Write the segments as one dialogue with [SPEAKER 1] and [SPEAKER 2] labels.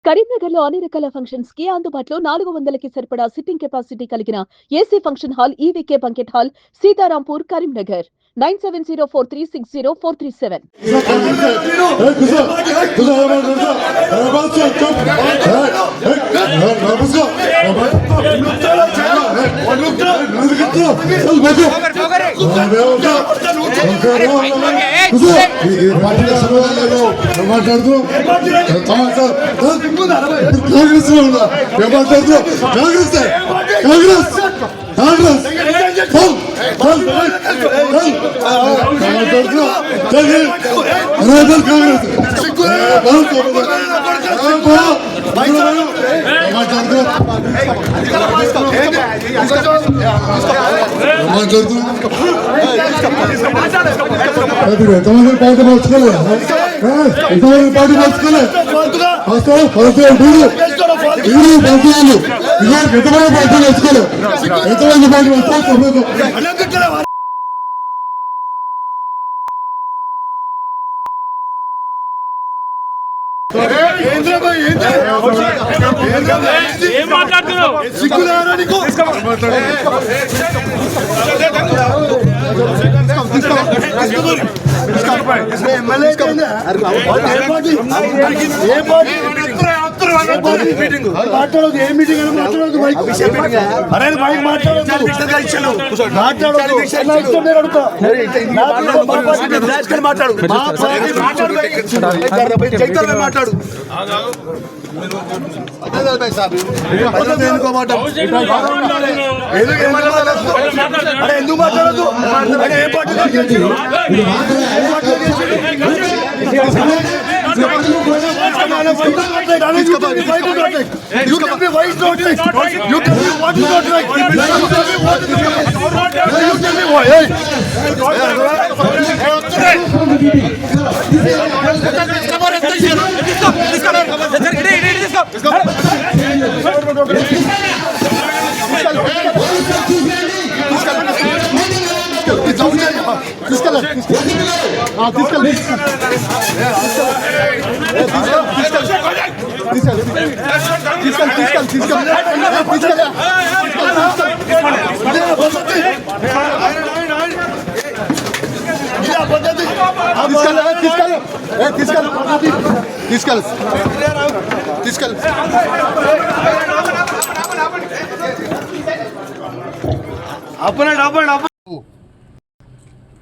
[SPEAKER 1] కరీంనగర్లో అన్ని రకాల ఫంక్షన్స్ కి అందుబాటులో 400కి సరిపడా సిట్టింగ్ కెపాసిటీ కలిగిన AC function hall EVK banquet hall Sitarampur Karimnagar 9704360437.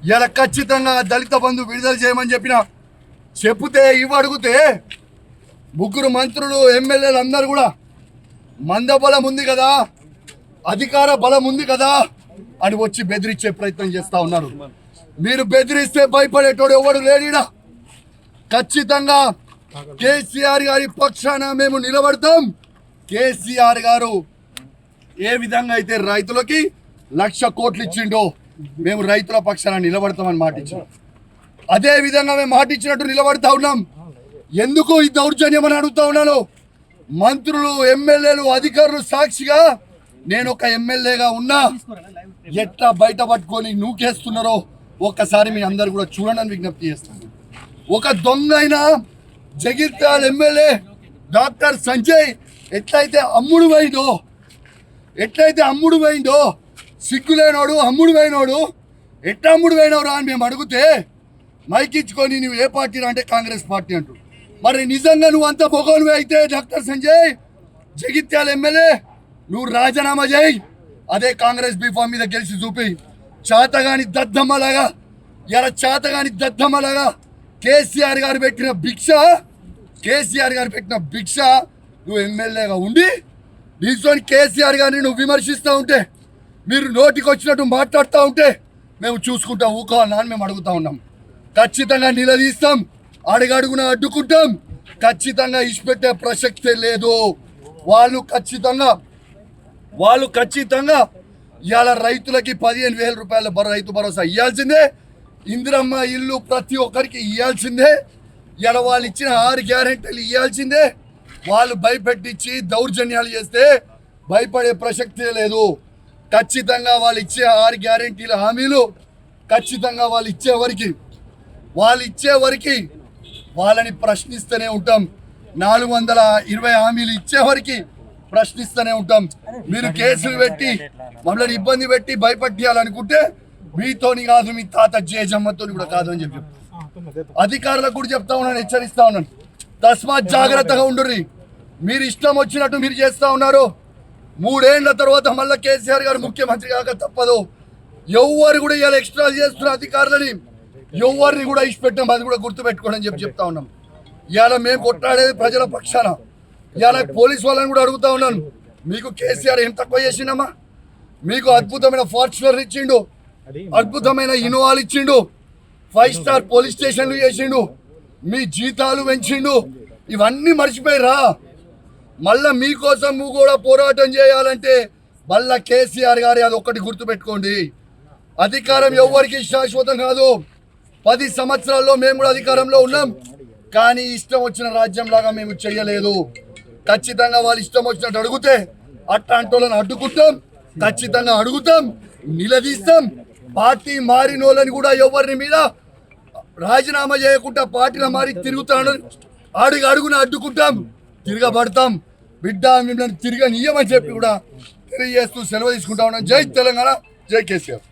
[SPEAKER 2] ఇలా ఖచ్చితంగా దళిత బంధు విడుదల చేయమని చెప్తే అడిగితే ముగ్గురు మంత్రులు ఎమ్మెల్యేలు అందరూ కూడా మందబలం ఉంది కదా, అధికార బలం ఉంది కదా అని వచ్చి బెదిరించే ప్రయత్నం చేస్తా ఉన్నారు. మీరు బెదిరిస్తే భయపడేటోడు ఎవడు లేడా? ఖచ్చితంగా కేసీఆర్ గారి పక్షాన మేము నిలబడతాం. కేసీఆర్ గారు ఏ విధంగా అయితే రైతులకి 1,00,000 కోట్లు ఇచ్చిండో మేము రైతుల పక్షాన నిలబడతామని మాట ఇచ్చాం. అదే విధంగా మేము మాట ఇచ్చినట్టు నిలబడతా ఉన్నాం. ఎందుకు ఈ దౌర్జన్యం అని అడుగుతా ఉన్నాను. మంత్రులు ఎమ్మెల్యేలు అధికారులు సాక్షిగా నేను ఒక ఎమ్మెల్యేగా ఉన్నా ఎట్లా బయట పట్టుకొని నూకేస్తున్నారో ఒక్కసారి మీ అందరు కూడా చూడండి విజ్ఞప్తి చేస్తాను. ఒక దొంగ అయినా జగిత్యాల ఎమ్మెల్యే డాక్టర్ సంజయ్ ఎట్లయితే అమ్ముడు పోయిందో సిగ్గులేనోడు అమ్ముడు పోయినోడు ఎట్లా అమ్ముడు పోయినవరా అని మేము అడిగితే మైకిచ్చుకొని నువ్వు ఏ పార్టీ అంటే కాంగ్రెస్ పార్టీ అంటూ. మరి నిజంగా నువ్వు అంత పొగనువే అయితే డాక్టర్ సంజయ్ జగిత్యాల ఎమ్మెల్యే నువ్వు రాజీనామా చేయి. అదే కాంగ్రెస్ బీఫామ్ మీద గెలిచి చూపి చాతగాని దద్దమ్మలాగా కేసీఆర్ గారు పెట్టిన భిక్ష నువ్వు ఎమ్మెల్యేగా ఉండి నిల్చొని కేసీఆర్ గారిని నువ్వు విమర్శిస్తూ ఉంటే, మీరు నోటికి వచ్చినట్టు మాట్లాడుతూ ఉంటే మేము చూసుకుంటాం ఊకోవాలని అని మేము అడుగుతూ ఉన్నాం. ఖచ్చితంగా నిలదీస్తాం, అడుగడుగున అడ్డుకుంటాం. ఖచ్చితంగా ఇచ్చిపెట్టే ప్రసక్తే లేదు. వాళ్ళు ఖచ్చితంగా ఇవాళ రైతులకి 15,000 రూపాయల రైతు భరోసా ఇవ్వాల్సిందే. ఇందిరమ్మ ఇల్లు ప్రతి ఒక్కరికి ఇవ్వాల్సిందే. ఇలా వాళ్ళు ఇచ్చిన 6 గ్యారెంటీలు ఇవ్వాల్సిందే. వాళ్ళు భయపెట్టించి దౌర్జన్యాలు చేస్తే భయపడే ప్రసక్తే లేదు. ఖచ్చితంగా వాళ్ళు ఇచ్చే 6 గ్యారెంటీల హామీలు ఖచ్చితంగా వాళ్ళు ఇచ్చే వరకు వాళ్ళని ప్రశ్నిస్తూనే ఉంటాం. 420 హామీలు ఇచ్చేవరకు ప్రశ్నిస్తూనే ఉంటాం. మీరు కేసులు పెట్టి మమ్మల్ని ఇబ్బంది పెట్టి భయపట్టియాలనుకుంటే మీతోని కాదు, మీ తాత జేజమ్మతో కూడా కాదు అని చెప్పి అధికారులకు కూడా చెప్తా ఉన్నాను, హెచ్చరిస్తా ఉన్నాను. తస్మాత్ జాగ్రత్తగా ఉండుర్రి. మీరు ఇష్టం వచ్చినట్టు మీరు చేస్తా ఉన్నారు. 3 ఏళ్ల తర్వాత మళ్ళీ కేసీఆర్ గారు ముఖ్యమంత్రి కాక తప్పదు. ఎవరు కూడా ఇలా ఎక్స్ట్రా చేస్తున్న అధికారులని ఎవరిని కూడా ఇష్టపెట్టాం, అది కూడా గుర్తుపెట్టుకోండి అని చెప్తా ఉన్నాం. ఇవాళ మేము కొట్లాడేది ప్రజల పక్షాన. ఇవాళ పోలీస్ వాళ్ళని కూడా అడుగుతా ఉన్నాను, మీకు కేసీఆర్ ఏం తక్కువ చేసిండమ్మా? మీకు అద్భుతమైన ఫార్చునర్ ఇచ్చిండు, అద్భుతమైన ఇన్నోవాలు ఇచ్చిండు, 5 స్టార్ పోలీస్ స్టేషన్లు చేసిండు, మీ జీతాలు పెంచిండు. ఇవన్నీ మర్చిపోయిరా? మళ్ళా మీకోసం నువ్వు కూడా పోరాటం చేయాలంటే మళ్ళా కేసీఆర్ గారి అది ఒక్కటి గుర్తుపెట్టుకోండి. అధికారం ఎవరికి శాశ్వతం కాదు. 10 సంవత్సరాల్లో మేము కూడా అధికారంలో ఉన్నాం, కానీ ఇష్టం వచ్చిన రాజ్యం లాగా మేము చేయలేదు. ఖచ్చితంగా వాళ్ళు ఇష్టం వచ్చినట్టు అడిగితే అట్లాంటి వాళ్ళని అడ్డుకుంటాం, ఖచ్చితంగా అడుగుతాం, నిలదీస్తాం. పార్టీ మారిన వాళ్ళని కూడా ఎవరిని మీద రాజీనామా చేయకుండా పార్టీలో మారి తిరుగుతాను అడుగున అడ్డుకుంటాం, తిరగబడతాం. బిడ్డ మిమ్మల్ని తిరగనియమని చెప్పి కూడా తెలియజేస్తూ సెలవు తీసుకుంటా ఉన్నాం. జై తెలంగాణ, జై కేసీఆర్.